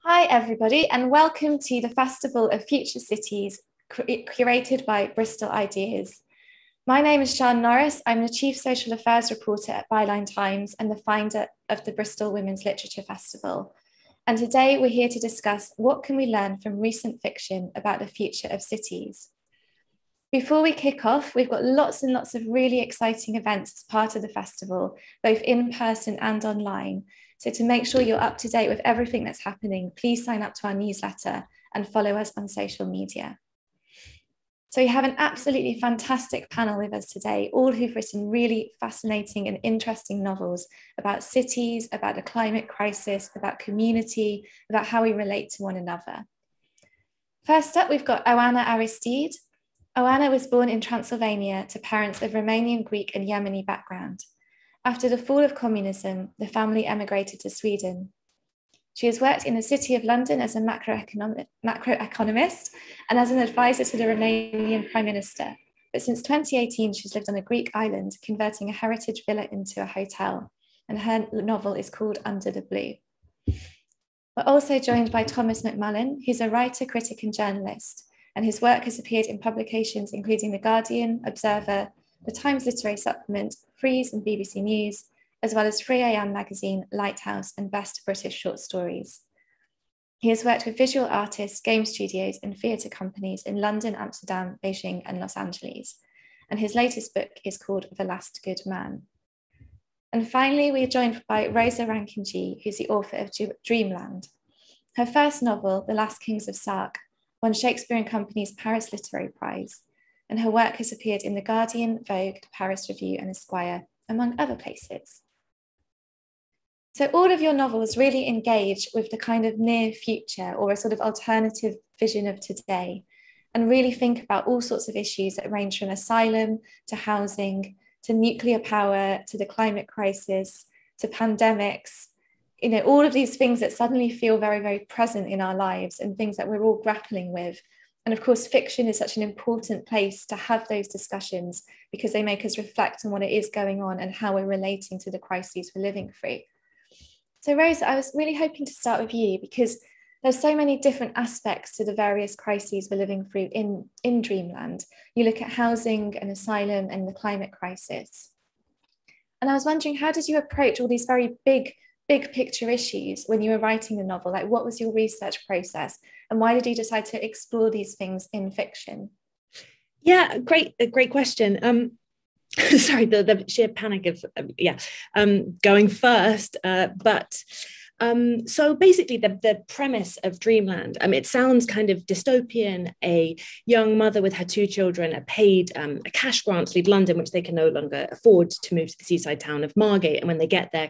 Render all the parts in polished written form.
Hi everybody, and welcome to the Festival of Future Cities, curated by Bristol Ideas. My name is Sian Norris. I'm the Chief Social Affairs Reporter at Byline Times and the finder of the Bristol Women's Literature Festival. And today we're here to discuss what can we learn from recent fiction about the future of cities. Before we kick off, we've got lots and lots of really exciting events as part of the festival, both in person and online. So to make sure you're up to date with everything that's happening, please sign up to our newsletter and follow us on social media. So we have an absolutely fantastic panel with us today, all who've written really fascinating and interesting novels about cities, about the climate crisis, about community, about how we relate to one another. First up, we've got Oana Aristide. Oana was born in Transylvania to parents of Romanian, Greek and Yemeni background. After the fall of communism, the family emigrated to Sweden. She has worked in the City of London as a macroeconomist and as an advisor to the Romanian Prime Minister. But since 2018, she's lived on a Greek island, converting a heritage villa into a hotel. And her novel is called Under the Blue. We're also joined by Thomas McMullan, who's a writer, critic and journalist. And his work has appeared in publications including The Guardian, Observer, The Times Literary Supplement, Frieze and BBC News, as well as 3am magazine, Lighthouse and Best British Short Stories. He has worked with visual artists, game studios and theatre companies in London, Amsterdam, Beijing and Los Angeles. And his latest book is called The Last Good Man. And finally, we are joined by Rosa Rankin-Gee, who's the author of Dreamland. Her first novel, The Last Kings of Sark, won Shakespeare and Company's Paris Literary Prize, and her work has appeared in The Guardian, Vogue, Paris Review and Esquire, among other places. So all of your novels really engage with the kind of near future or a sort of alternative vision of today, and really think about all sorts of issues that range from asylum to housing, to nuclear power, to the climate crisis, to pandemics, all of these things that suddenly feel very, very present in our lives and things that we're all grappling with. And of course, fiction is such an important place to have those discussions because they make us reflect on what it is going on and how we're relating to the crises we're living through. So Rosa, I was really hoping to start with you because there's so many different aspects to the various crises we're living through in Dreamland. You look at housing and asylum and the climate crisis. And I was wondering, how did you approach all these very big picture issues when you were writing the novel? Like, what was your research process and why did you decide to explore these things in fiction? Yeah, a great question. Sorry, the sheer panic of going first, so basically the premise of Dreamland, it sounds kind of dystopian. A young mother with her two children are paid a cash grant to leave London, which they can no longer afford, to move to the seaside town of Margate. And when they get there,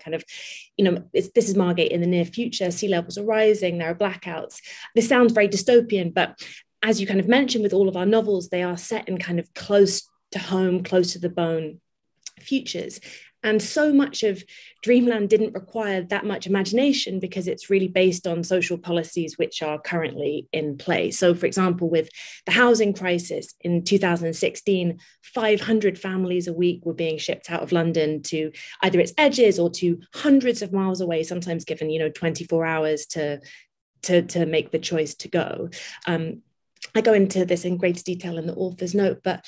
this is Margate in the near future, sea levels are rising, there are blackouts. This sounds very dystopian, but as you kind of mentioned with all of our novels, they are set in kind of close to home, close to the bone futures. And so much of Dreamland didn't require that much imagination because it's really based on social policies which are currently in place. So, for example, with the housing crisis in 2016, 500 families a week were being shipped out of London to either its edges or to hundreds of miles away, sometimes given 24 hours to make the choice to go. I go into this in greater detail in the author's note, but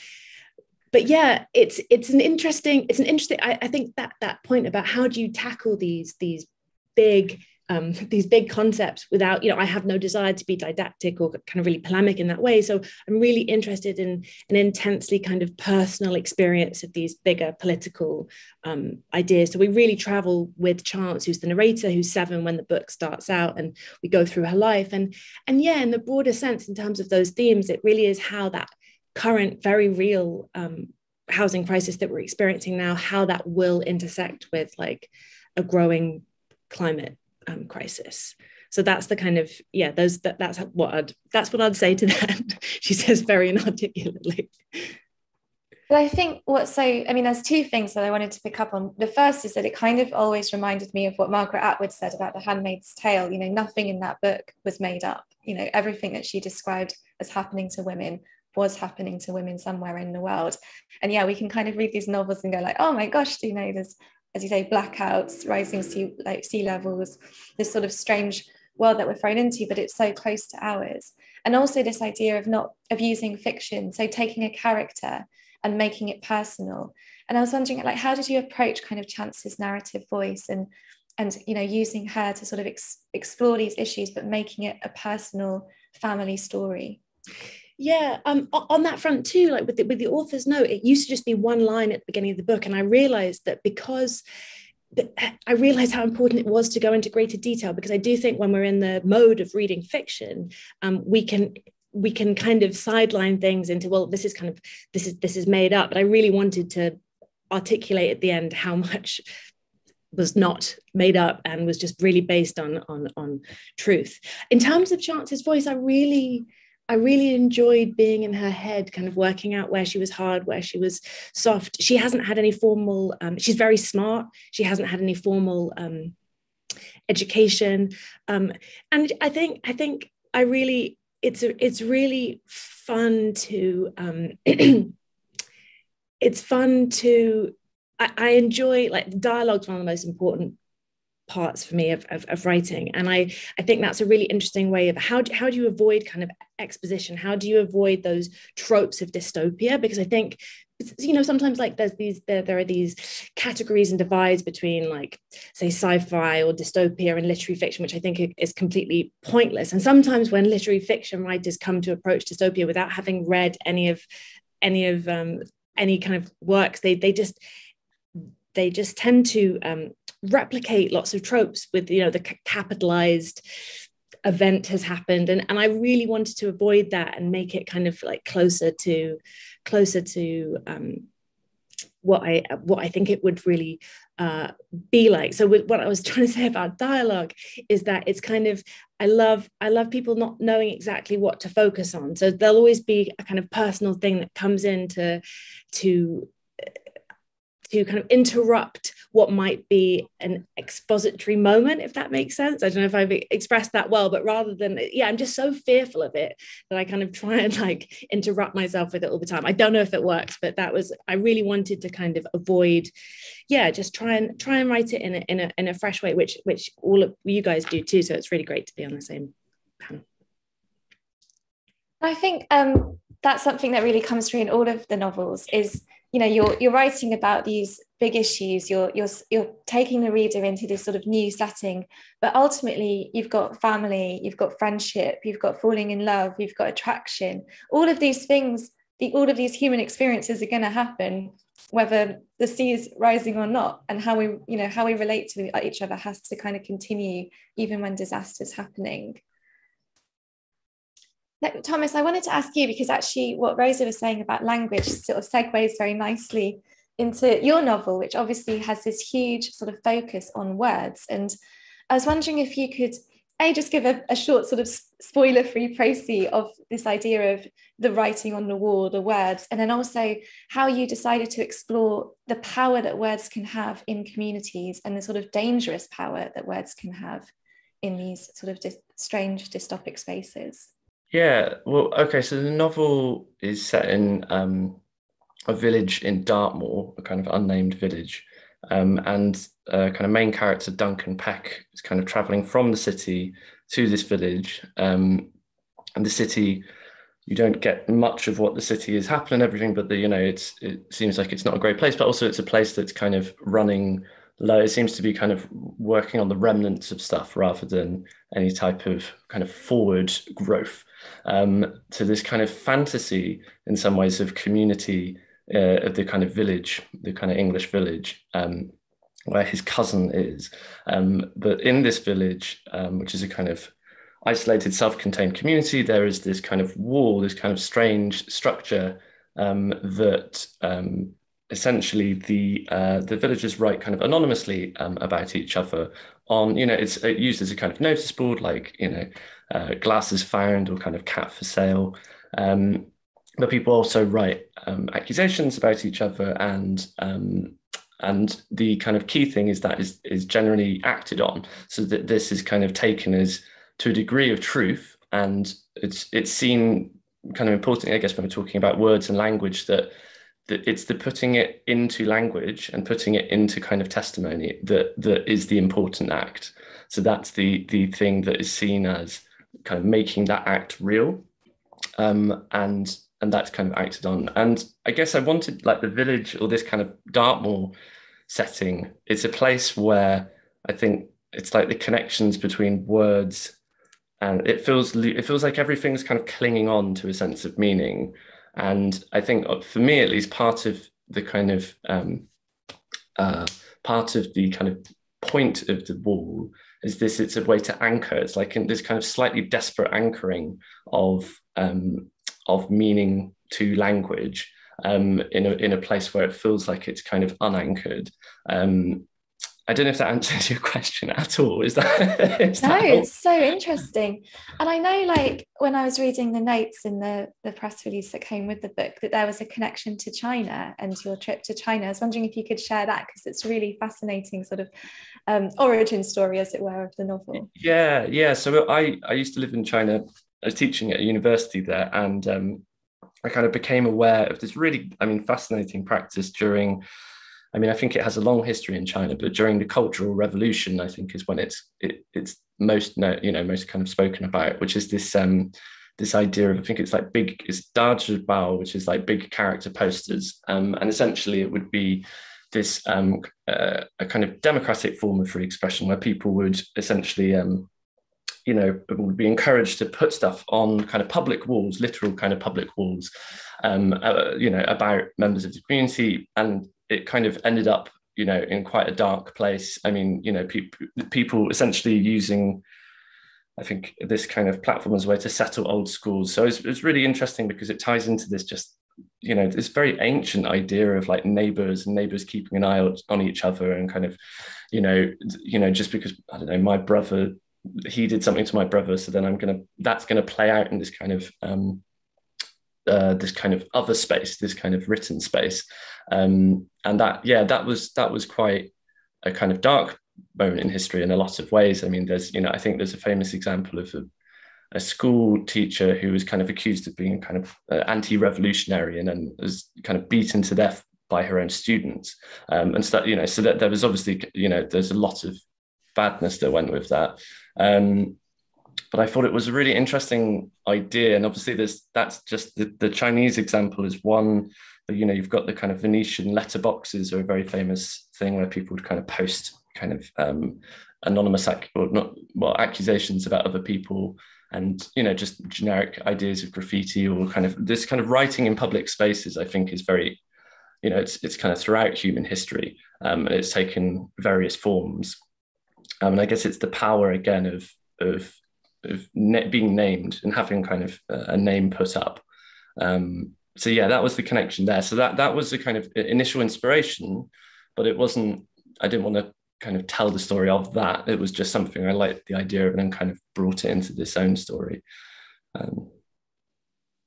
yeah, it's an interesting. I think that point about how do you tackle these big concepts without, I have no desire to be didactic or kind of really polemic in that way. So I'm really interested in an intensely kind of personal experience of these bigger political ideas. So we really travel with Chance, who's the narrator, who's 7 when the book starts out, and we go through her life. And yeah, in the broader sense, in terms of those themes, it really is how that current, very real housing crisis that we're experiencing now, how that will intersect with like a growing climate crisis. So that's the kind of, that's what I'd say to that. She says very inarticulately. But I think there's two things that I wanted to pick up on. The first is that it kind of always reminded me of what Margaret Atwood said about The Handmaid's Tale. Nothing in that book was made up. Everything that she described as happening to women was happening to women somewhere in the world. And yeah, we can kind of read these novels and go like, oh my gosh, there's, as you say, blackouts, rising sea levels, this sort of strange world that we're thrown into, but it's so close to ours. And also this idea of using fiction, so taking a character and making it personal. And I was wondering, like, how did you approach kind of Chance's narrative voice and using her to sort of explore these issues, but making it a personal family story? Yeah, on that front too, like with the author's note, it used to just be one line at the beginning of the book, and I realized that I realized how important it was to go into greater detail, because I do think when we're in the mode of reading fiction, we can kind of sideline things into, well, this is made up. But I really wanted to articulate at the end how much was not made up and was just really based on truth. In terms of Chance's voice, I really enjoyed being in her head, kind of working out where she was hard, where she was soft. She hasn't had any formal, she's very smart. She hasn't had any formal education. And I think it's really fun to, it's fun to, I enjoy, like, the dialogue's one of the most important parts for me of writing, and I think that's a really interesting way of how do you avoid kind of exposition, how do you avoid those tropes of dystopia, because I think, you know, sometimes, like, there are these categories and divides between, like, say, sci-fi or dystopia and literary fiction, which I think is completely pointless. And sometimes when literary fiction writers come to approach dystopia without having read any kind of works, they just tend to replicate lots of tropes with, you know, the capitalized event has happened, and I really wanted to avoid that and make it kind of like closer to what I think it would really be like. So what I was trying to say about dialogue is that it's kind of, I love people not knowing exactly what to focus on, so there'll always be a kind of personal thing that comes in to kind of interrupt what might be an expository moment, if that makes sense. I don't know if I've expressed that well, but rather than, I'm just so fearful of it that I kind of try and, like, interrupt myself with it all the time. I don't know if it works, but I really wanted to kind of avoid, just try and write it in a fresh way, which all of you guys do too. So it's really great to be on the same panel. I think that's something that really comes through in all of the novels is, you know, you're writing about these big issues, you're taking the reader into this sort of new setting, but ultimately you've got family, you've got friendship, you've got falling in love, you've got attraction. All of these things, all of these human experiences are going to happen whether the sea is rising or not, and how we relate to each other has to kind of continue even when disaster's happening. Now, Thomas, I wanted to ask you, because actually what Rosa was saying about language sort of segues very nicely into your novel, which obviously has this huge sort of focus on words. And I was wondering if you could just give a short sort of spoiler-free précis of this idea of the writing on the wall, the words, and then also how you decided to explore the power that words can have in communities and the sort of dangerous power that words can have in these sort of strange dystopic spaces. Yeah, well, okay, so the novel is set in a village in Dartmoor, a kind of unnamed village, and kind of main character Duncan Peck is kind of traveling from the city to this village, and the city, you don't get much of what the city is happening, everything, but it seems like it's not a great place, but also it's a place that's kind of running low. It seems to be kind of working on the remnants of stuff rather than any type of kind of forward growth. To this kind of fantasy in some ways of community of the kind of village, the kind of English village, where his cousin is. But in this village, which is a kind of isolated, self-contained community, there is this kind of wall, this kind of strange structure that essentially the villagers write kind of anonymously about each other on, it's used as a kind of notice board, like, glasses found or kind of cat for sale. But people also write accusations about each other, and the kind of key thing is that is generally acted on, so that this is kind of taken as to a degree of truth, and it's seen kind of important, I guess, when we're talking about words and language, that it's the putting it into language and putting it into kind of testimony that is the important act. So that's the thing that is seen as kind of making that act real, and that's kind of acted on. And I guess I wanted, like, the village, or this kind of Dartmoor setting, it's a place where I think it's like the connections between words, and it feels like everything's kind of clinging on to a sense of meaning. And I think, for me at least, part of the kind of point of the wall is this: it's a way to anchor. It's like in this kind of slightly desperate anchoring of meaning to language, in a place where it feels like it's kind of unanchored. I don't know if that answers your question at all. Is that? It's so interesting. And I know, like, when I was reading the notes in the press release that came with the book, that there was a connection to China and your trip to China. I was wondering if you could share that, because it's really fascinating sort of origin story, as it were, of the novel. Yeah. So I used to live in China. I was teaching at a university there, and I kind of became aware of this really, fascinating practice during, I think it has a long history in China, but during the Cultural Revolution, I think, is when it's most most kind of spoken about, which is this this idea of, I think it's Dazhibao, which is like big character posters, and essentially it would be this a kind of democratic form of free expression where people would essentially would be encouraged to put stuff on kind of public walls, literal kind of public walls, about members of the community. And it kind of ended up, in quite a dark place. People essentially using, I think, this kind of platform as a way to settle old schools. So it's really interesting because it ties into this this very ancient idea of like neighbors keeping an eye on each other, and kind of, just because, I don't know, my brother, he did something to my brother, so then that's gonna play out in this kind of other space, this kind of written space, and that was quite a kind of dark moment in history in a lot of ways. There's, I think there's a famous example of a school teacher who was kind of accused of being kind of anti-revolutionary, and then was kind of beaten to death by her own students, and so that, so that there was obviously, there's a lot of badness that went with that. But I thought it was a really interesting idea. And obviously that's just the Chinese example is one, but, you've got the kind of Venetian letterboxes are a very famous thing where people would kind of post kind of anonymous accusations about other people, and, just generic ideas of graffiti, or kind of this kind of writing in public spaces, I think, is very, it's kind of throughout human history, and it's taken various forms. And I guess it's the power again of being named and having kind of a name put up. So yeah, that was the connection there. So that was the kind of initial inspiration, but it wasn't, I didn't want to kind of tell the story of that. It was just something I liked the idea of, and then kind of brought it into this own story.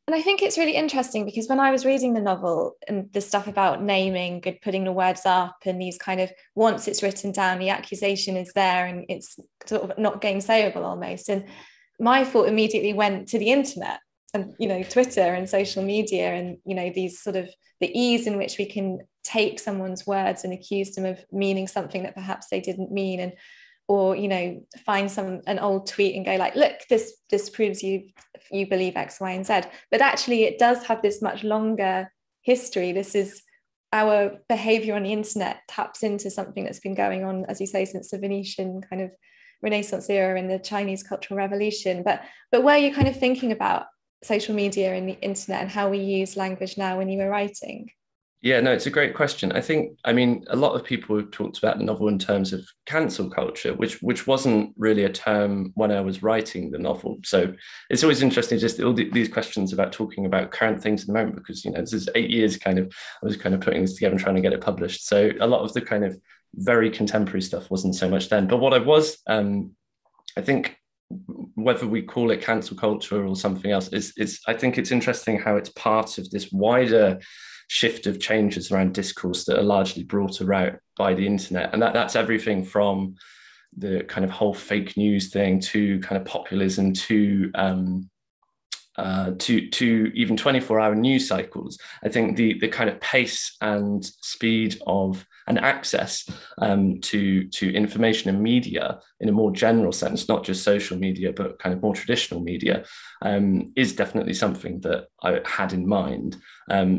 And I think it's really interesting because when I was reading the novel and the stuff about naming, putting the words up, and these kind of, once it's written down, the accusation is there and it's sort of not gainsayable almost. And my thought immediately went to the internet and, Twitter and social media, and, these sort of the ease in which we can take someone's words and accuse them of meaning something that perhaps they didn't mean, and or find an old tweet and go like, look, this proves you believe X, Y, and Z. But actually it does have this much longer history. This is our behavior on the internet taps into something that's been going on, as you say, since the Venetian kind of Renaissance era and the Chinese Cultural Revolution. But were you kind of thinking about social media and the internet and how we use language now when you were writing? Yeah, no, it's a great question. I think, a lot of people have talked about the novel in terms of cancel culture, which wasn't really a term when I was writing the novel. So it's always interesting, just all these questions about talking about current things at the moment, because, this is 8 years I was kind of putting this together and trying to get it published. So a lot of the kind of very contemporary stuff wasn't so much then. But what I was, I think, whether we call it cancel culture or something else, is I think it's interesting how it's part of this wider shift of changes around discourse that are largely brought about by the internet. And that's everything from the kind of whole fake news thing to kind of populism to to even 24-hour news cycles. I think the kind of pace and speed of and access to information and media in a more general sense, not just social media, but kind of more traditional media, is definitely something that I had in mind.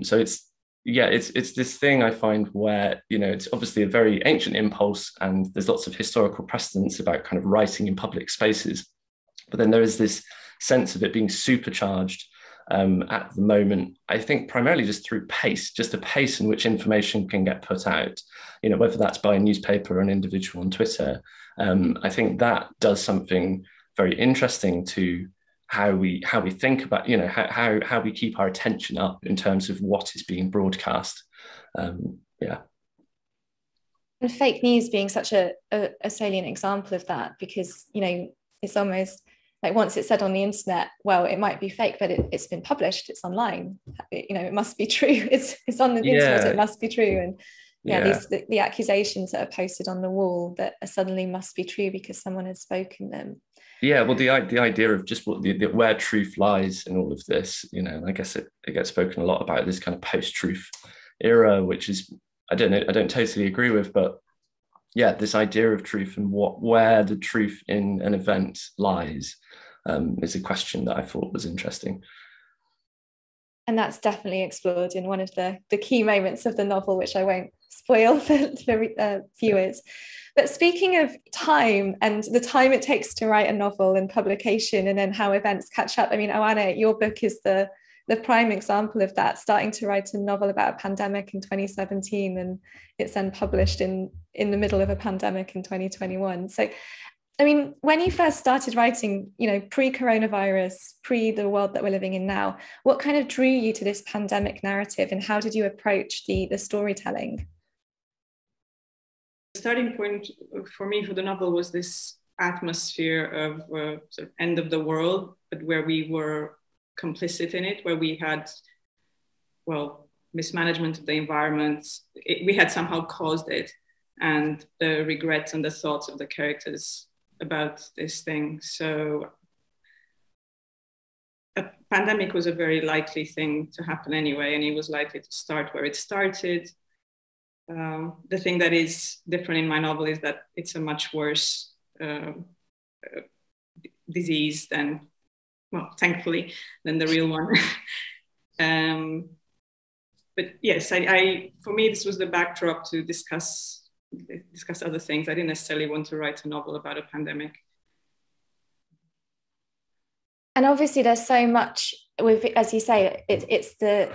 So it's this thing I find where, it's obviously a very ancient impulse and there's lots of historical precedents about kind of writing in public spaces. But then there is this sense of it being supercharged at the moment, I think primarily just through pace, just the pace in which information can get put out, whether that's by a newspaper or an individual on Twitter. I think that does something very interesting to how we think about, how we keep our attention up in terms of what is being broadcast. And fake news being such a salient example of that, because, it's almost like once it's said on the internet, well, it might be fake, but it's been published, it's online, it must be true. It's on the internet, it must be true. And the accusations that are posted on the wall that suddenly must be true because someone has spoken them. Yeah, well, the idea of just what where truth lies in all of this, I guess it gets spoken a lot about this kind of post-truth era, which is, I don't totally agree with, but yeah, this idea of truth and where the truth in an event lies is a question that I thought was interesting. And that's definitely explored in one of the key moments of the novel, which I won't spoil for viewers. But speaking of time and the time it takes to write a novel and publication, and then how events catch up, I mean, Oana, your book is the prime example of that, starting to write a novel about a pandemic in 2017, and it's then published in the middle of a pandemic in 2021. So, I mean, when you first started writing, pre-coronavirus, pre the world that we're living in now, what kind of drew you to this pandemic narrative, and how did you approach the storytelling? The starting point for me for the novel was this atmosphere of sort of end of the world, but where we were complicit in it, where we had, mismanagement of the environment. We had somehow caused it, and the regrets and the thoughts of the characters about this thing. So a pandemic was a very likely thing to happen anyway, and it was likely to start where it started. The thing that is different in my novel is that it's a much worse disease than, thankfully, than the real one. But yes, for me, this was the backdrop to discuss other things. I didn't necessarily want to write a novel about a pandemic. And obviously there's so much with, as you say, it's the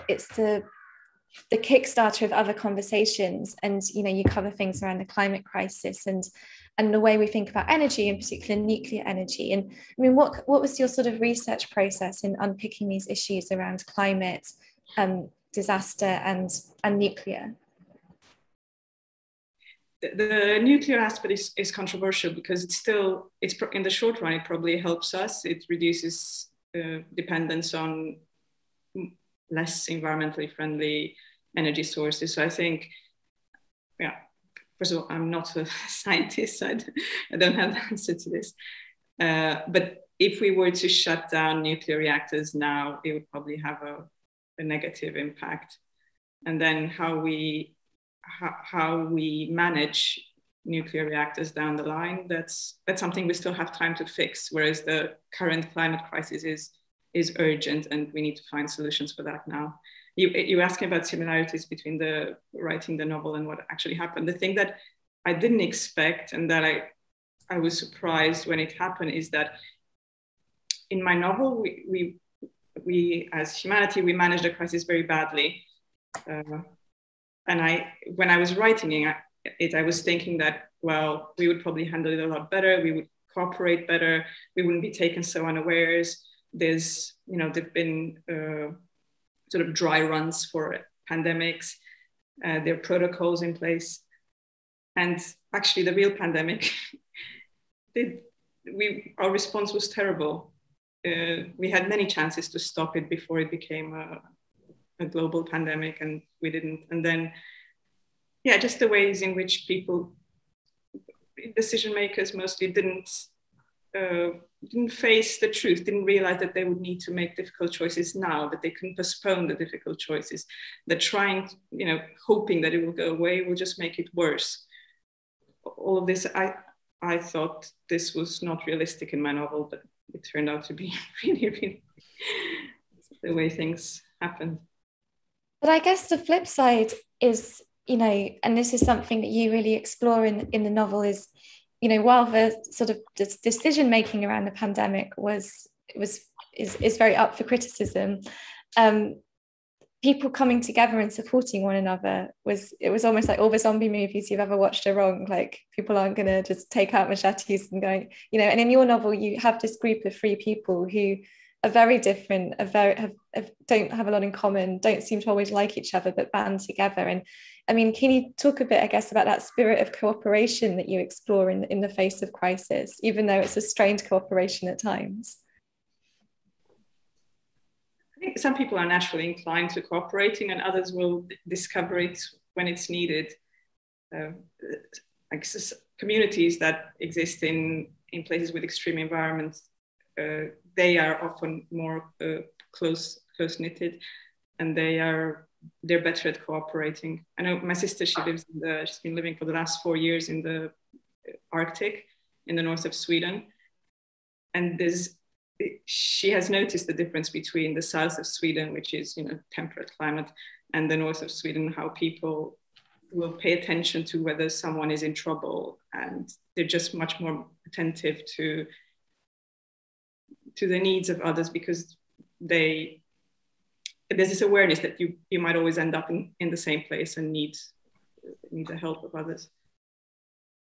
kickstarter of other conversations, and you cover things around the climate crisis and the way we think about energy, in particular nuclear energy. And I mean, what was your sort of research process in unpicking these issues around climate, disaster and nuclear? The nuclear aspect is controversial because it's in the short run, it probably helps us. It reduces dependence on less environmentally friendly energy sources. So I think, first of all, I'm not a scientist, so I don't have the answer to this. But if we were to shut down nuclear reactors now, it would probably have a negative impact. And then how we manage nuclear reactors down the line, that's something we still have time to fix, whereas the current climate crisis is urgent and we need to find solutions for that now. You asking about similarities between the writing the novel and what actually happened. The thing that I didn't expect and that I was surprised when it happened is that in my novel, we as humanity, we managed the crisis very badly. And when I was writing it, I was thinking that, we would probably handle it a lot better. We would cooperate better. We wouldn't be taken so unawares. There's, there've been sort of dry runs for pandemics. There are protocols in place. And actually the real pandemic, our response was terrible. We had many chances to stop it before it became a global pandemic, and we didn't. And then, just the ways in which decision makers mostly didn't didn't face the truth, didn't realize that they would need to make difficult choices now, that they can postpone the difficult choices, that trying, hoping that it will go away will just make it worse. All of this, I thought this was not realistic in my novel, but it turned out to be really, really the way things happened. But I guess the flip side is, and this is something that you really explore in the novel, is, while the sort of decision making around the pandemic is very up for criticism, people coming together and supporting one another it was almost like all the zombie movies you've ever watched are wrong. Like, people aren't going to just take out machetes and going, and in your novel you have this group of 3 people who are very different, don't have a lot in common, don't seem to always like each other, but band together. And I mean, can you talk a bit, I guess, about that spirit of cooperation that you explore in the face of crisis, even though it's a strained cooperation at times? I think some people are naturally inclined to cooperating, and others will discover it when it's needed. Communities that exist in places with extreme environments, they are often more close knitted, and they're better at cooperating. I know my sister, she's been living for the last 4 years in the Arctic, in the north of Sweden, and she has noticed the difference between the south of Sweden, which is temperate climate, and the north of Sweden, how people will pay attention to whether someone is in trouble, and they're just much more attentive to the needs of others, because there's this awareness that you might always end up in the same place and need the help of others.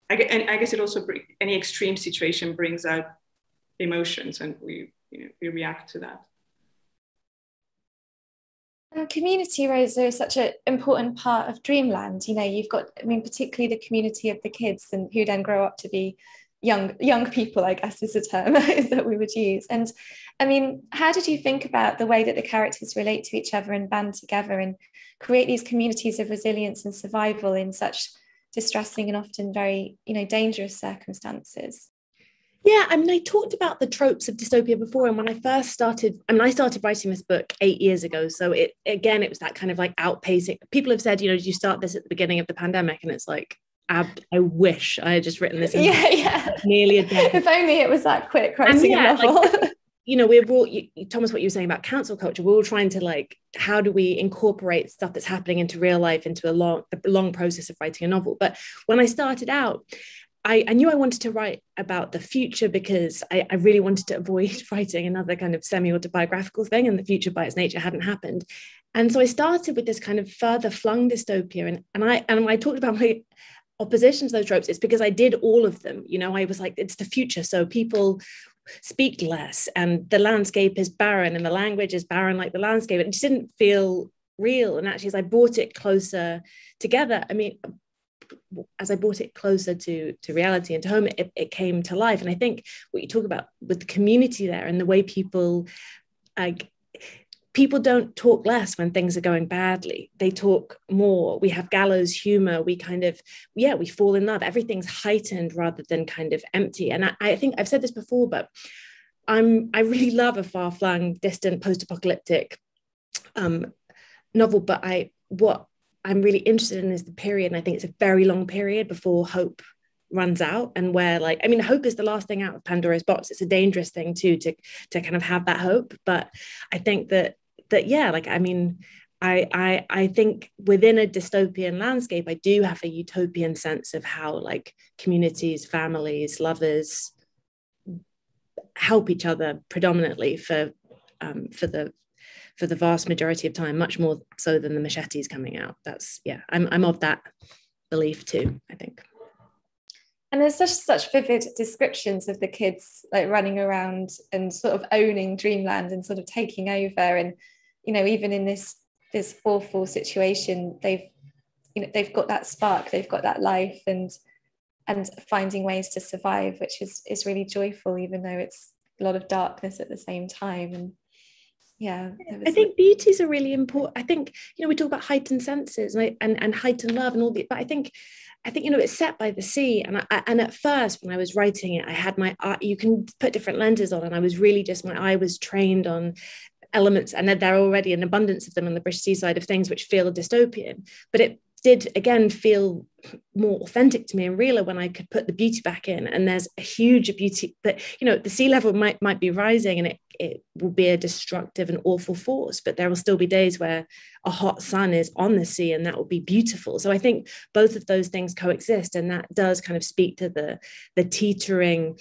I guess it also any extreme situation brings out emotions, and we react to that. Community, Rosa, is such an important part of Dreamland. You've got, particularly the community of the kids, and who then grow up to be young people, I guess is the term is that we would use. And how did you think about the way that the characters relate to each other and band together and create these communities of resilience and survival in such distressing and often very, dangerous circumstances? Yeah, I talked about the tropes of dystopia before, and when I first started, I started writing this book 8 years ago, so it was that kind of like outpacing. People have said, did you start this at the beginning of the pandemic? And it's like, I wish I had just written this in nearly a day. If only it was that quick writing a novel. We're all, Thomas, what you were saying about cancel culture, we're all trying to how do we incorporate stuff that's happening into real life, into a long process of writing a novel. But when I started out, I knew I wanted to write about the future, because I really wanted to avoid writing another kind of semi-autobiographical thing, and the future by its nature hadn't happened. And so I started with this kind of further flung dystopia. And when I talked about my opposition to those tropes, it's because I did all of them. I was like, it's the future, so people speak less, and the landscape is barren, and the language is barren like the landscape. It just didn't feel real. And actually, as I brought it closer together, as I brought it closer to reality and to home, it came to life. And I think what you talk about with the community there, and the way people don't talk less when things are going badly. They talk more. We have gallows humor. We we fall in love. Everything's heightened rather than kind of empty. And I think I've said this before, but I really love a far-flung, distant, post-apocalyptic novel. But what I'm really interested in is the period, and I think it's a very long period before hope runs out, and where hope is the last thing out of Pandora's box. It's a dangerous thing too, to kind of have that hope. But I think that I think within a dystopian landscape, I do have a utopian sense of how communities, families, lovers help each other predominantly for the vast majority of time, much more so than the machetes coming out. I'm of that belief too, I think. And there's such vivid descriptions of the kids running around and sort of owning Dreamland and sort of taking over. And even in this awful situation, they've got that spark, they've got that life, and finding ways to survive, which is really joyful, even though it's a lot of darkness at the same time. And I think beauties are really important. I think we talk about heightened senses and heightened love and all that, but I think I think, it's set by the sea. And at first, when I was writing it, I had my eye, you can put different lenses on, and I was really just, my eye was trained on elements, and there are already an abundance of them on the British seaside of things which feel dystopian. But it did, again, feel more authentic to me and realer when I could put the beauty back in. And there's a huge beauty that, the sea level might be rising, and it will be a destructive and awful force, but there will still be days where a hot sun is on the sea, and that will be beautiful. So I think both of those things coexist, and that does kind of speak to the teetering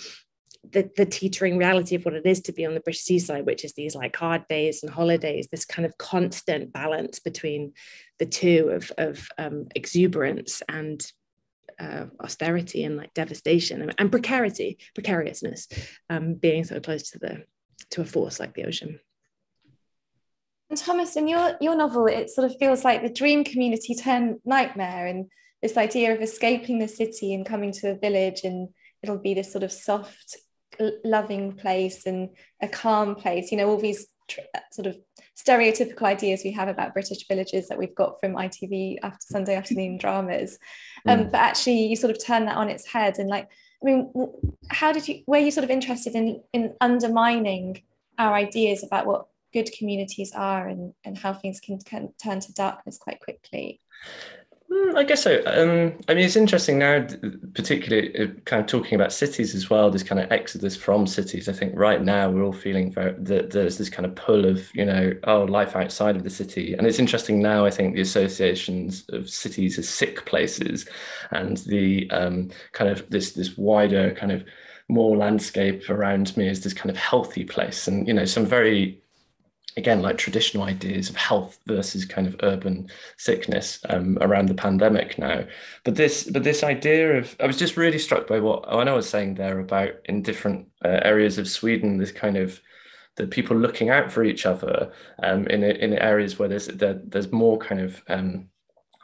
reality of what it is to be on the British seaside, which is these like hard days and holidays, this kind of constant balance between the two of exuberance and austerity and like devastation and precariousness, being so close to a force like the ocean. And Thomas, in your novel, it sort of feels like the dream community turned nightmare, and this idea of escaping the city and coming to a village, and it'll be this sort of soft, loving place and a calm place, all these sort of stereotypical ideas we have about British villages that we've got from ITV after Sunday afternoon dramas. But actually you sort of turn that on its head, and were you sort of interested in undermining our ideas about what good communities are, and how things can turn to darkness quite quickly? I guess so. It's interesting now, particularly kind of talking about cities as well, this kind of exodus from cities. I think right now we're all feeling that there's this kind of pull of, life outside of the city. And it's interesting now, I think, the associations of cities as sick places, and the kind of this wider kind of more landscape around me is this kind of healthy place. And, some very, again, like traditional ideas of health versus kind of urban sickness around the pandemic now. But this idea of, I was just really struck by what Oana was saying there about in different areas of Sweden, this kind of the people looking out for each other in areas where there's more kind of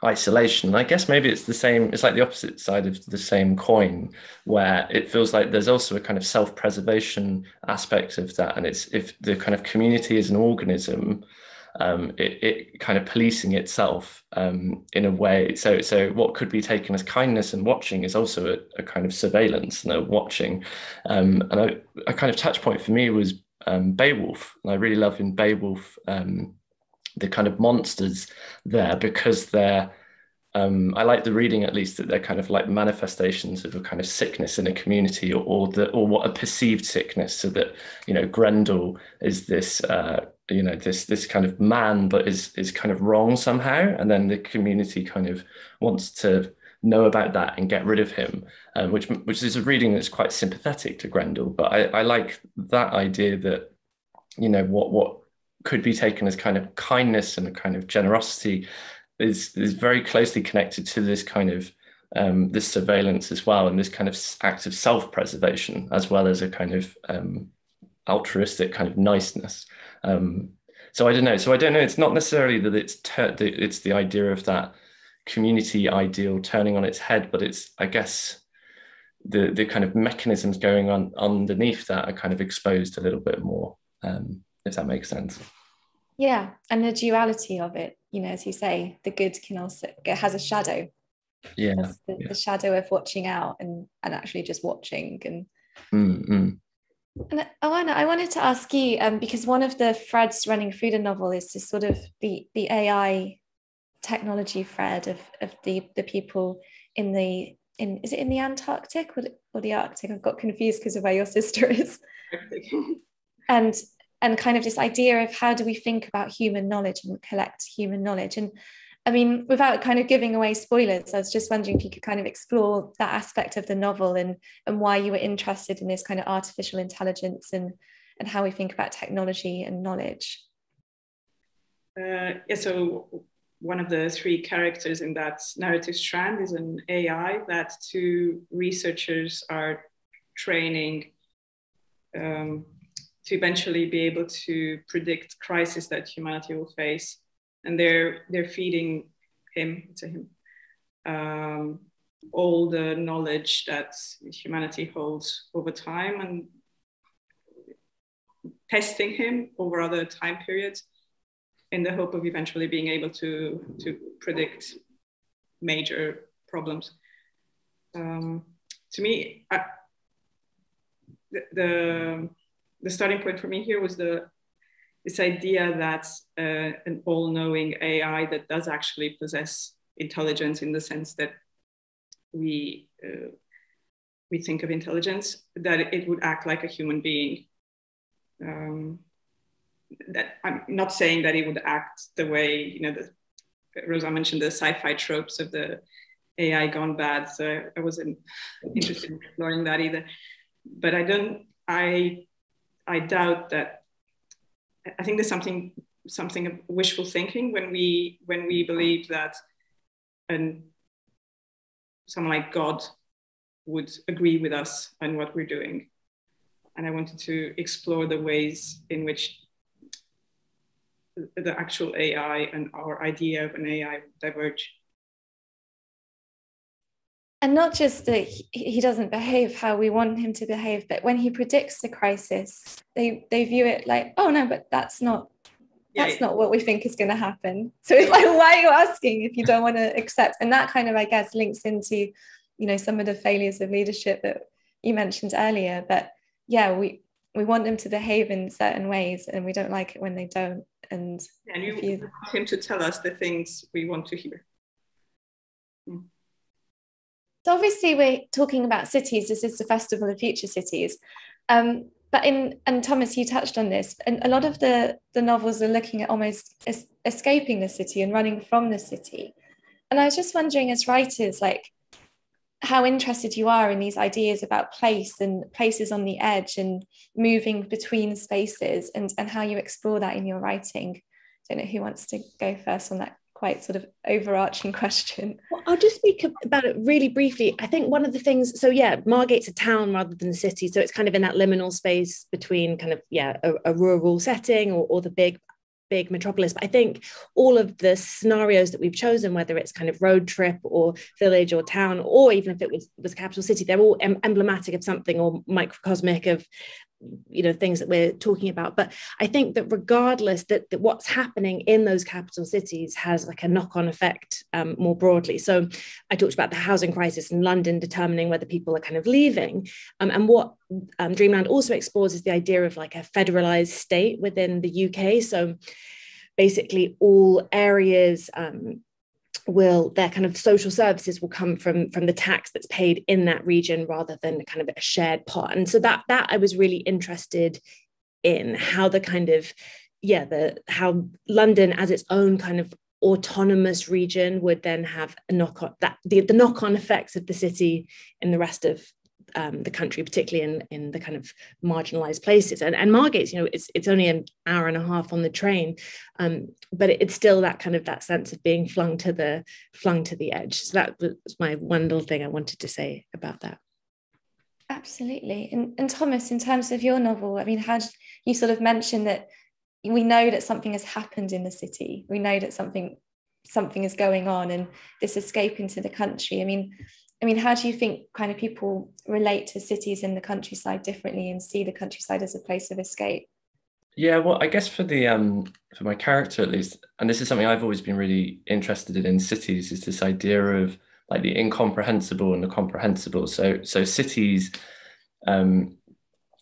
isolation. I guess maybe it's the same, it's like the opposite side of the same coin, where it feels like there's also a kind of self-preservation aspect of that. And it's, if the kind of community is an organism, it kind of policing itself in a way. So what could be taken as kindness and watching is also a kind of surveillance and a watching. And a kind of touch point for me was Beowulf. And I really love in Beowulf the kind of monsters there, because they're I like the reading, at least, that they're kind of like manifestations of a kind of sickness in a community, or what a perceived sickness. So that, Grendel is this this kind of man, but is kind of wrong somehow, and then the community kind of wants to know about that and get rid of him, which is a reading that's quite sympathetic to Grendel. But I like that idea that, what could be taken as kind of kindness and a kind of generosity is very closely connected to this kind of this surveillance as well, and this kind of act of self-preservation, as well as a kind of altruistic kind of niceness. So I don't know. It's not necessarily that it's the idea of that community ideal turning on its head, but it's, I guess, the kind of mechanisms going on underneath that are kind of exposed a little bit more, if that makes sense. Yeah, and the duality of it, as you say, the good can also, it has a shadow. Yeah, the shadow of watching out and actually just watching. And And Oana, I wanted to ask you, because one of the threads running through the novel is this sort of the AI technology thread of the people in is it in the Antarctic or the Arctic? I've got confused because of where your sister is. And kind of this idea of how do we think about human knowledge and collect human knowledge. And I mean, without kind of giving away spoilers, I was just wondering if you could kind of explore that aspect of the novel and why you were interested in this kind of artificial intelligence and how we think about technology and knowledge. So one of the three characters in that narrative strand is an AI that two researchers are training to eventually be able to predict crises that humanity will face. And they're feeding him all the knowledge that humanity holds over time, and testing him over other time periods in the hope of eventually being able to predict major problems. to me, the starting point for me here was this idea that an all-knowing AI that does actually possess intelligence in the sense that we think of intelligence, that it would act like a human being. That I'm not saying that it would act the way, Rosa mentioned the sci-fi tropes of the AI gone bad, so I wasn't interested in exploring that either. But I doubt that. I think there's something of wishful thinking when we believe that someone like God would agree with us on what we're doing. And I wanted to explore the ways in which the actual AI and our idea of an AI diverge. And not just that he doesn't behave how we want him to behave, but when he predicts the crisis, they view it like, oh no, but that's not what we think is going to happen. So it's like, why are you asking if you don't want to accept? And that kind of, I guess, links into, some of the failures of leadership that you mentioned earlier. But yeah, we want them to behave in certain ways, and we don't like it when they don't. And you want him to tell us the things we want to hear. So obviously we're talking about cities. This is the Festival of Future Cities. And Thomas, you touched on this, and a lot of the novels are looking at almost escaping the city and running from the city. And I was just wondering, as writers, like how interested you are in these ideas about place and places on the edge and moving between spaces, and how you explore that in your writing. I don't know who wants to go first on that quite sort of overarching question. Well, I'll just speak about it really briefly. I think one of the things, so yeah, Margate's a town rather than a city, so it's kind of in that liminal space between kind of, a rural setting or the big metropolis. But I think all of the scenarios that we've chosen, whether it's kind of road trip or village or town, or even if it was a capital city, they're all emblematic of something or microcosmic of things that we're talking about. But I think that regardless, that what's happening in those capital cities has like a knock-on effect more broadly. So I talked about the housing crisis in London determining whether people are kind of leaving, and what Dreamland also explores is the idea of like a federalized state within the UK. So basically all areas their kind of social services will come from the tax that's paid in that region rather than kind of a shared pot. And so that I was really interested in, how the kind of, how London as its own kind of autonomous region would then have a knock-on, that the knock-on effects of the city in the rest of the country, particularly in the kind of marginalized places. And Margate's, it's only an hour and a half on the train, but it's still that kind of that sense of being flung to the edge. So that was my one little thing I wanted to say about that. Absolutely. And Thomas, in terms of your novel, I mean, how you sort of mentioned that we know that something has happened in the city. We know that something is going on, and this escape into the country. I mean, how do you think kind of people relate to cities in the countryside differently and see the countryside as a place of escape? Yeah, well, I guess for my character at least, and this is something I've always been really interested in cities, is this idea of like the incomprehensible and the comprehensible. So cities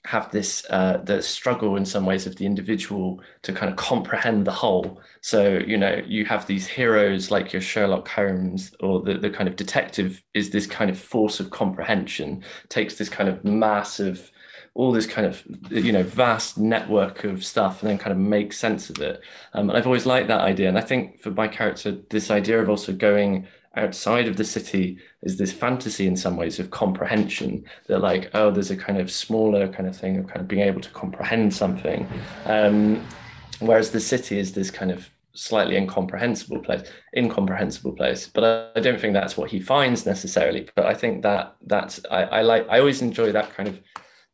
have this the struggle in some ways of the individual to kind of comprehend the whole. So you have these heroes like your Sherlock Holmes, or the kind of detective is this kind of force of comprehension, takes this kind of massive, all this kind of vast network of stuff, and then kind of makes sense of it. And I've always liked that idea, and I think for my character, this idea of also going outside of the city is this fantasy in some ways of comprehension, that like, oh, there's a kind of smaller kind of thing of kind of being able to comprehend something, whereas the city is this kind of slightly incomprehensible place. But I don't think that's what he finds necessarily, but I think that's I always enjoy that kind of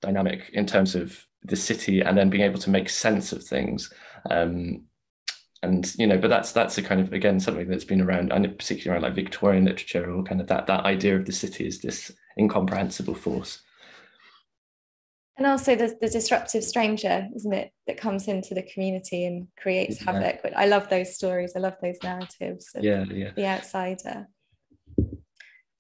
dynamic in terms of the city and then being able to make sense of things. But that's a kind of, again, something that's been around, and particularly around like Victorian literature, or kind of that idea of the city as this incomprehensible force. And also the disruptive stranger, isn't it, that comes into the community and creates havoc. But I love those stories. I love those narratives of the outsider.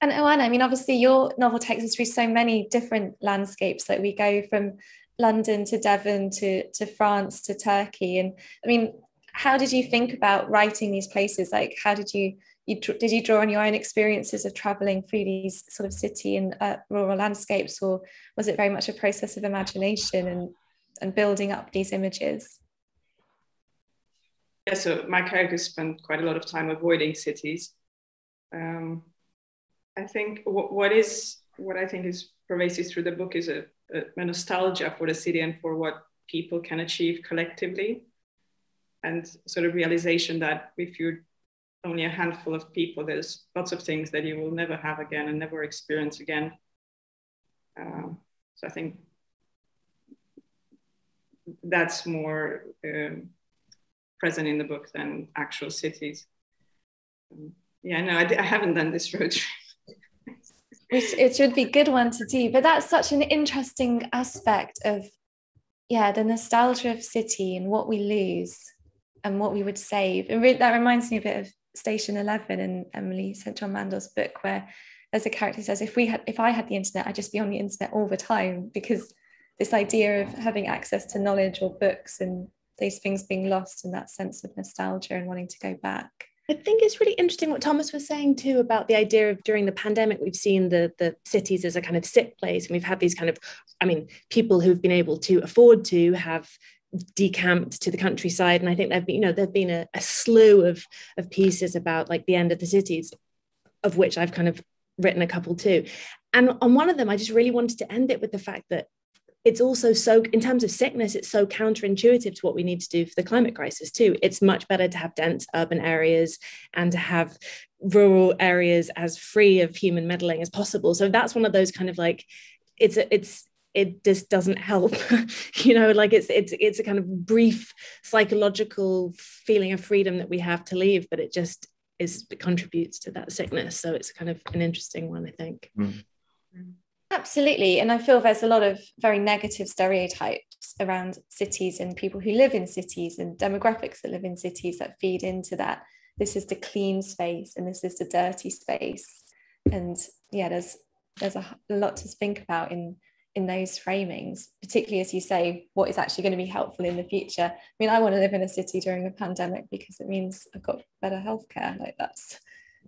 And Oana, I mean, obviously your novel takes us through so many different landscapes. Like we go from London to Devon to France to Turkey. And I mean, how did you think about writing these places? Like, how did did you draw on your own experiences of traveling through these sort of city and rural landscapes, or was it very much a process of imagination and building up these images? Yeah, so my characters spend quite a lot of time avoiding cities. I think what I think is pervasive through the book is a nostalgia for the city and for what people can achieve collectively, and sort of realization that if you're only a handful of people, there's lots of things that you will never have again and never experience again. So I think that's more present in the book than actual cities. Yeah, no, I haven't done this road trip. Which it should be a good one to do, but that's such an interesting aspect of, yeah, the nostalgia of city and what we lose and what we would save. And that reminds me a bit of Station 11 in Emily St. John Mandel's book, where there's a character who says, if I had the internet, I'd just be on the internet all the time, because this idea of having access to knowledge or books and those things being lost, and that sense of nostalgia and wanting to go back. I think it's really interesting what Thomas was saying too about the idea of during the pandemic, we've seen the cities as a kind of sick place. And we've had these kind of, I mean, people who've been able to afford to have decamped to the countryside. And I think there've been a slew of pieces about like the end of the cities, of which I've kind of written a couple too. And on one of them, I just really wanted to end it with the fact that it's also so, in terms of sickness, it's so counterintuitive to what we need to do for the climate crisis too. It's much better to have dense urban areas and to have rural areas as free of human meddling as possible. So that's one of those kind of like, it just doesn't help, like it's a kind of brief psychological feeling of freedom that we have to leave, but it contributes to that sickness. So it's kind of an interesting one, I think. Absolutely. And I feel there's a lot of very negative stereotypes around cities and people who live in cities and demographics that live in cities that feed into that. This is the clean space and this is the dirty space. And yeah, there's a lot to think about in those framings, particularly as you say, what is actually going to be helpful in the future. I mean, I want to live in a city during a pandemic because it means I've got better healthcare. Like that's,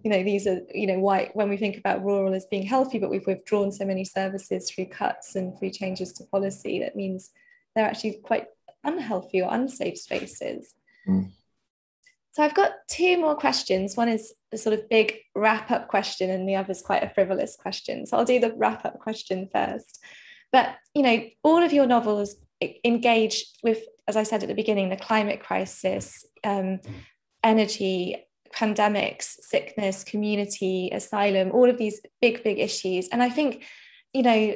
these are, why when we think about rural as being healthy, but we've withdrawn so many services through cuts and through changes to policy, that means they're actually quite unhealthy or unsafe spaces. So I've got two more questions. One is a sort of big wrap-up question and the other is quite a frivolous question. So I'll do the wrap-up question first. But, all of your novels engage with, as I said at the beginning, the climate crisis, energy, pandemics, sickness, community, asylum, all of these big issues. And I think,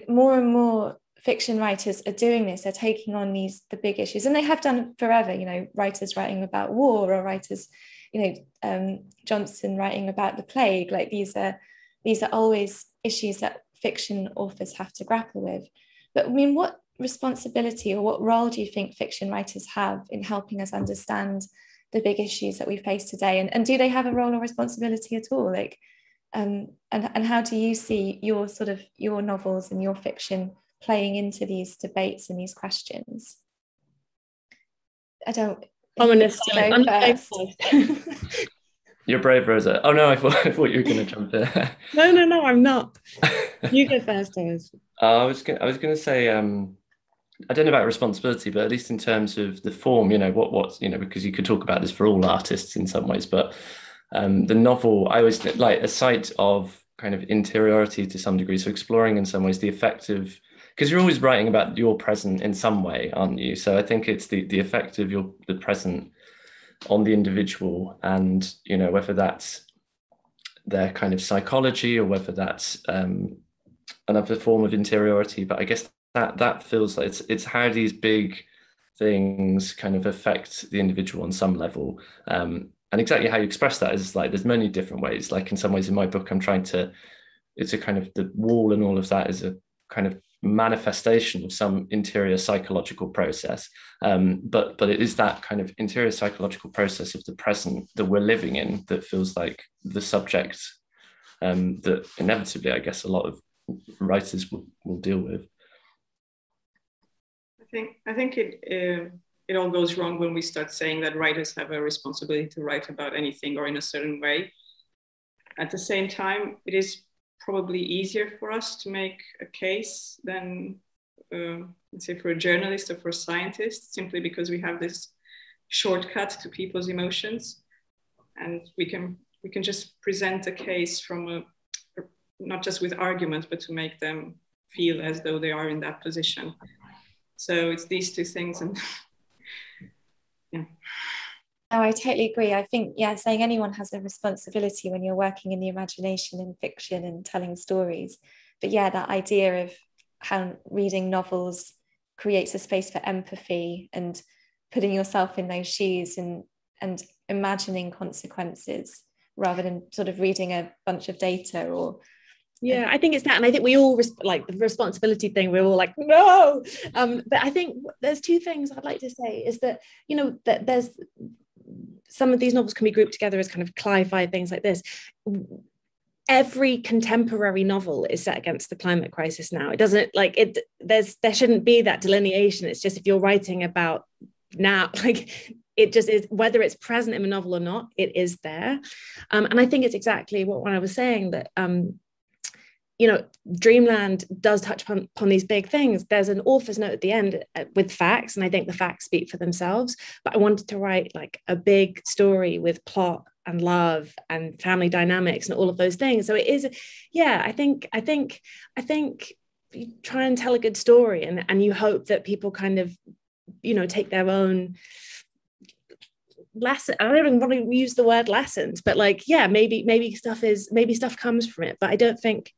more and more fiction writers are doing this. They're taking on the big issues, and they have done forever. Writers writing about war, or writers, Johnson writing about the plague. Like these are always issues that fiction authors have to grapple with. But I mean, what responsibility or what role do you think fiction writers have in helping us understand the big issues that we face today? And do they have a role or responsibility at all? Like, and how do you see your novels and your fiction playing into these debates and these questions? I'm gonna go first. You're brave, Rosa. Oh no, I thought you were going to jump in. No, I'm not. You go first, Thomas. I was going to say, I don't know about responsibility, but at least in terms of the form, because you could talk about this for all artists in some ways, but the novel, I always like a site of kind of interiority to some degree. So exploring in some ways the effect of, because you're always writing about your present in some way, aren't you? So I think it's the effect of the present on the individual, and whether that's their kind of psychology or whether that's another form of interiority. But I guess that feels like it's how these big things kind of affect the individual on some level, and exactly how you express that is like there's many different ways. Like in some ways in my book, it's a kind of, the wall and all of that is a kind of manifestation of some interior psychological process, but it is that kind of interior psychological process of the present that we're living in that feels like the subject that inevitably, I guess, a lot of writers will deal with. I think it all goes wrong when we start saying that writers have a responsibility to write about anything or in a certain way. At the same time, it is probably easier for us to make a case than, let's say, for a journalist or for a scientist, simply because we have this shortcut to people's emotions, and we can just present a case from not just with arguments, but to make them feel as though they are in that position. So it's these two things, and yeah. No, I totally agree. I think, yeah, saying anyone has a responsibility when you're working in the imagination and fiction and telling stories. But yeah, that idea of how reading novels creates a space for empathy and putting yourself in those shoes and imagining consequences rather than sort of reading a bunch of data or. Yeah, I think it's that. And I think we all like the responsibility thing. We're all like, no. But I think there's two things I'd like to say is that, you know, that there's some of these novels can be grouped together as kind of cli-fi things like this. Every contemporary novel is set against the climate crisis now. It doesn't like it. There shouldn't be that delineation. It's just if you're writing about now, like it just is, whether it's present in a novel or not, it is there. And I think it's exactly what I was saying that. You know, Dreamland does touch upon these big things. There's an author's note at the end with facts, and I think the facts speak for themselves. But I wanted to write like a big story with plot and love and family dynamics and all of those things. So it is, yeah, I think you try and tell a good story, and you hope that people kind of, you know, take their own lesson. I don't even want to use the word lessons, but like, yeah, maybe stuff comes from it. But I don't think.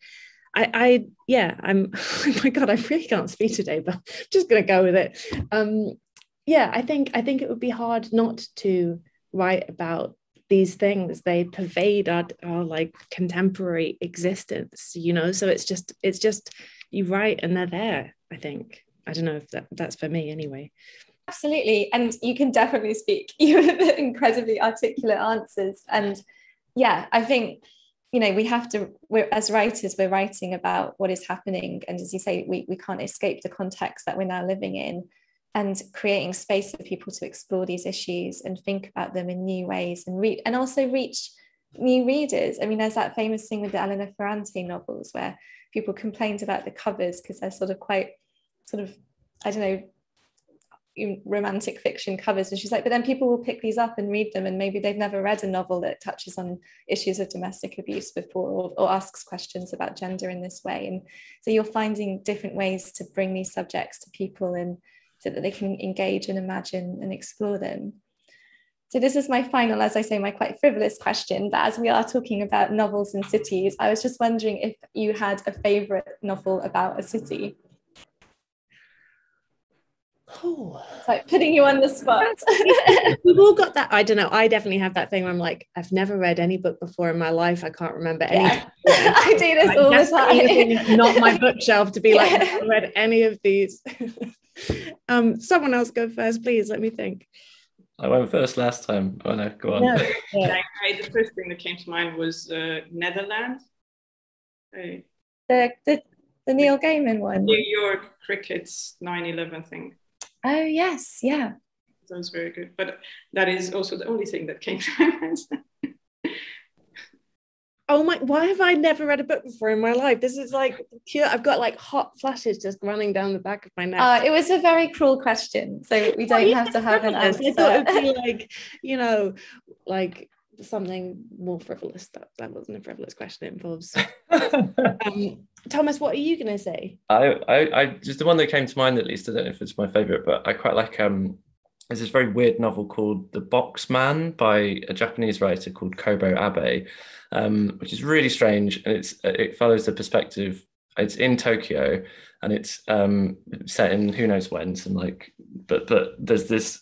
I'm oh my God, I really can't speak today, but I'm just gonna go with it. Yeah, I think it would be hard not to write about these things. They pervade our like contemporary existence, you know. So it's just you write and they're there. I think. I don't know if that's for me anyway. Absolutely, and you can definitely speak. You have incredibly articulate answers, and yeah, I think. You know, we're as writers, we're writing about what is happening. And as you say, we can't escape the context that we're now living in, and creating space for people to explore these issues and think about them in new ways and also reach new readers. I mean, there's that famous thing with the Elena Ferrante novels where people complained about the covers because they're sort of quite I don't know, romantic fiction covers, and she's like, but then people will pick these up and read them, and maybe they've never read a novel that touches on issues of domestic abuse before or asks questions about gender in this way. And so you're finding different ways to bring these subjects to people and so that they can engage and imagine and explore them. So this is my final, as I say, my quite frivolous question, but as we are talking about novels and cities, I was just wondering if you had a favorite novel about a city. Oh, it's like putting you on the spot. We've all got that. I don't know. I definitely have that thing where I'm like, I've never read any book before in my life. I can't remember any. Yeah. I do this all the time. Not my bookshelf to be like, I've never read any of these. Someone else go first, please. Let me think. I went first last time. Oh no, go on. No. Yeah. The first thing that came to mind was Netherlands. The Neil Gaiman one. New York Cricket's 9/11 thing. Oh yes, yeah. That was very good. But that is also the only thing that came to my mind. Oh my, why have I never read a book before in my life? This is like pure, I've got like hot flashes just running down the back of my neck. It was a very cruel question, so we don't have to have an answer. I thought it would be like, you know, like something more frivolous. That wasn't a frivolous question. It involves Thomas, what are you gonna say? I just the one that came to mind, at least. I don't know if it's my favorite, but I quite like there's this very weird novel called The Boxman by a Japanese writer called Kobo Abe, which is really strange, and it follows the perspective. It's in Tokyo, and it's set in who knows when. And like, but there's these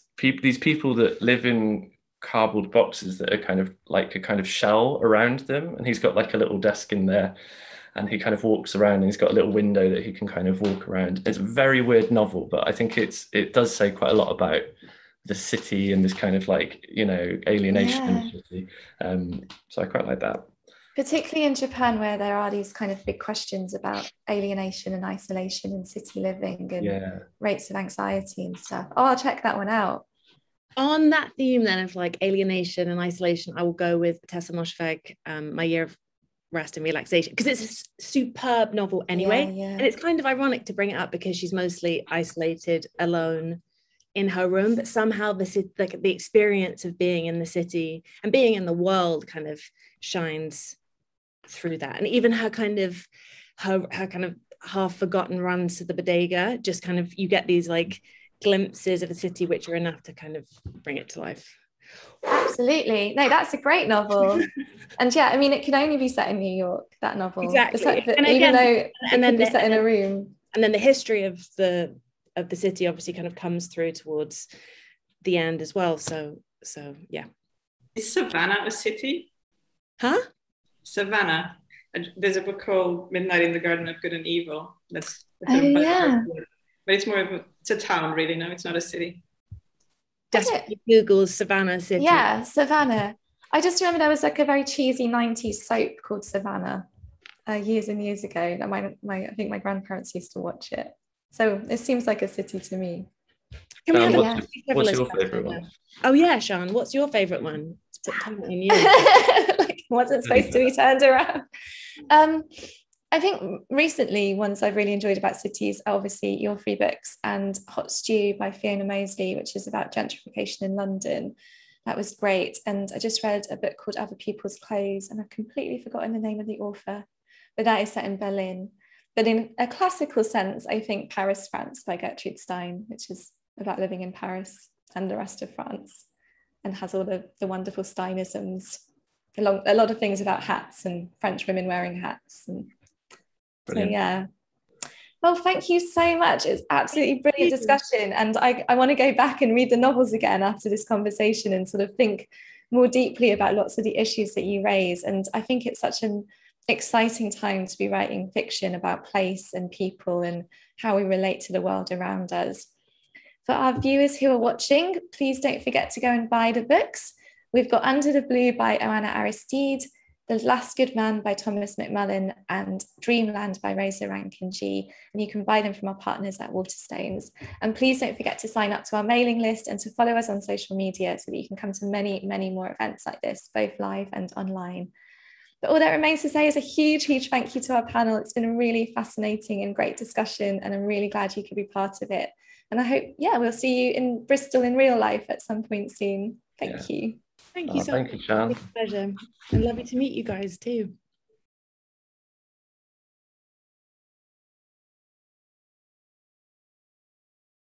people that live in cardboard boxes that are kind of like a kind of shell around them, and he's got like a little desk in there, and he kind of walks around, and he's got a little window that he can kind of walk around. It's a very weird novel, but I think it does say quite a lot about the city and this kind of like, you know, alienation in the city. So I quite like that. Particularly in Japan, where there are these kind of big questions about alienation and isolation in city living and rates of anxiety and stuff. Oh, I'll check that one out. On that theme then of like alienation and isolation, I will go with Tessa Moshfegh, My Year of Rest and Relaxation, because it's a superb novel anyway. And it's kind of ironic to bring it up because she's mostly isolated, alone in her room, but somehow the experience of being in the city and being in the world kind of shines through that. And even her kind of half forgotten runs to the bodega, just kind of, you get these like glimpses of the city which are enough to kind of bring it to life. Absolutely. No, that's a great novel. And yeah, I mean, it can only be set in New York, that novel. Exactly. And even though it could be set in a room. And then the history of the city obviously kind of comes through towards the end as well. So yeah. Is Savannah a city? Huh? Savannah. There's a book called Midnight in the Garden of Good and Evil. But it's more of it's a town, really. No, it's not a city. Just Google Savannah city. Yeah, Savannah. I just remember there was like a very cheesy 90s soap called Savannah years and years ago. That I think my grandparents used to watch it. So it seems like a city to me. What's your favourite one? Oh yeah, Sean, what's your favourite one? Like, wasn't supposed to be turned around. I think recently ones I've really enjoyed about cities are obviously Your Three Books and Hot Stew by Fiona Mosley, which is about gentrification in London. That was great. And I just read a book called Other People's Clothes, and I've completely forgotten the name of the author, but that is set in Berlin. But in a classical sense, I think Paris, France by Gertrude Stein, which is about living in Paris and the rest of France, and has all the wonderful Steinisms, a lot of things about hats and French women wearing hats. And brilliant. So yeah. Well, thank you so much. It's absolutely brilliant discussion. And I want to go back and read the novels again after this conversation and sort of think more deeply about lots of the issues that you raise. And I think it's such an exciting time to be writing fiction about place and people and how we relate to the world around us. For our viewers who are watching, please don't forget to go and buy the books. We've got Under the Blue by Oana Aristide, The Last Good Man by Thomas McMullan, and Dreamland by Rosa Rankin-Gee. And you can buy them from our partners at Waterstones. And please don't forget to sign up to our mailing list and to follow us on social media so that you can come to many, many more events like this, both live and online. But all that remains to say is a huge, huge thank you to our panel. It's been a really fascinating and great discussion, and I'm really glad you could be part of it. And I hope, we'll see you in Bristol in real life at some point soon. Thank you. Thank you so much. Thank you, Sean. It's a pleasure. And lovely to meet you guys too.